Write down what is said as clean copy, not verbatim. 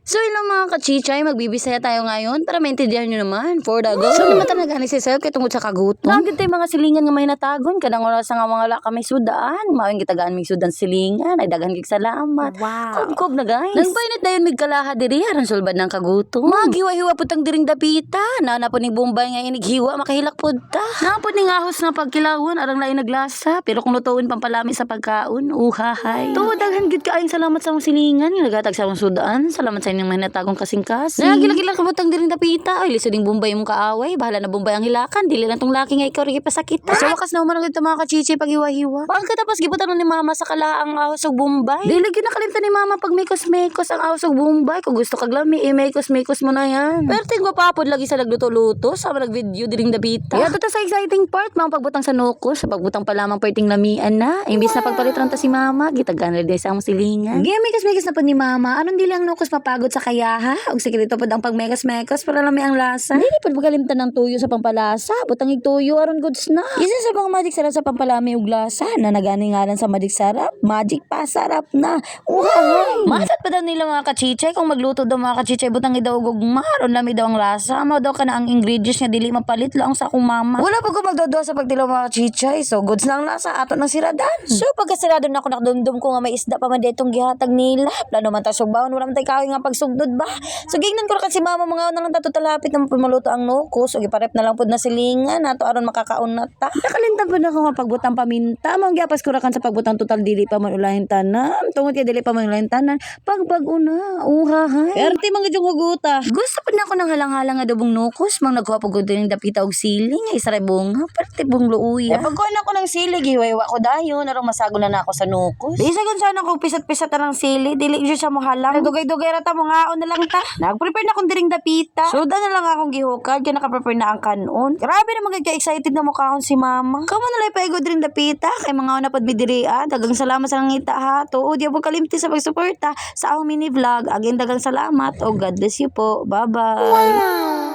So ilang mga kachichay, magbibisaya tayo ngayon para maintindihan nyo naman. For the go. So naman talaga ni si Sel kay tungkol sa kagutom. Nagid tayo mga silingan nga may natagon. Kadang oras nga mga wala kami sudaan. Mawing kitagaan may sudan silingan. Ay dagan kig salamat. Wow. Kob na guys. Nagpainit dayon mig kalaha diri aron sulbad ng kagutom. Maghiwa-hiwa putang diring dapita. Nana po ni Bombay nga inighiwa makahilak pud ta. Napod ni ahos nga pagkilawon arang lain naglasa. Pero kung lutuin pampalami sa pagkaon, uhahay. Tuod daghan gid kaayong salamat sa mong silingan. Nga nagatag sa mong sudaan. Salamat sa inyong mahinatagong kasing-kasing. Nagilagila ka butang diring dapita. Ay lisod ding Bombay mong kaaway. Bahala na Bombay ang hilakan. Dili lang tong laki nga ikaw rin pasakita. Sa wakas na umarang ito mga kachichi paghiwa-hiwa. Pagkatapos gibutan ni mama sa kalaang ahos og Bombay. Dili gyud nakalimtan ni mama pag mekos-mekos ang ahos og Bombay. Kung gusto kag lami, mekos-mekos mo na yan. Pero tingwa papod lagi sa nagluto-luto sa nag-video diring dapita. Kaya ito sa exciting part, mga pagbutang sa nukos, sa pagbutang pa lamang perting lamian na. Imbis na pagpalitran ta si mama, gitagan na din sa among silingan. Mekos-mekos na po ni mama. Anong dili ang nukos mapagod sa kayaha? Og sekreto po ang pagmekos-mekos para lami ang lasa. Dili pud magalimtan ng tuyo sa pampalasa, butang tuyo aron goods na. Isa sa mga magic sarap sa pampalami ug lasa na nagani ngalan sa magic sarap. Magic pa sarap na. Wow! Masat pa daw nila mga kachichay kung magluto daw mga kachichay butang idaw og ugma aron lami daw ang lasa. Mao daw kana ang ingredients nga dili mapalit lang sa akong mama. Wala pa ko magdodo sa pagtilaw mga chichay. So goods na ang lasa ato ng siradan. So pagkasirado na ako nakadumdum ko nga may isda pa man ditong gihatag nila. Plano man ta sugbaon wala man tay kahoy nga pagsugdod ba. So gignan ko ra si mama mga na lang ta talapit na maluto ang nukos. So giparep na lang pud na silingan nato aron makakaon na ta. Nakalintan po na ako nga pagbutang paminta. Mong giapas ko ra kan sa pagbutang total dili pa man ulahin tanan. Tungod kay dili pa man ulahin tanan. Pagbag-una, uhahay. Perti mga jung huguta. Gusto pa na ako ng halang-halang nga dabong nukos. Mang nagkuha po gud ng dapita og siling. Ay saray bunga. Perti bong luuya. Pagkuha na ko ng sili, giwaiwa ko dayon. Narong masago na ako sa nukos. Di sa sana kung pisat-pisat na ng sili. Dili dyan siya mo halang. Dugay-dugay rata mo ngaon na lang ta. Nag-prepare na akong diring dapita. Suda na lang akong gihukad. Kaya nakaprepare na ang kanon. Grabe na magka-excited na mukhaon si mama. Kamu na lang paigo diring dapita. Kay mga una pad midirian. Dagang salamat sa nangita ha. Tuod, yabong kalimti sa pagsuporta sa akong mini vlog. Again, dagang salamat. Oh, God bless you po. Bye-bye. Wow.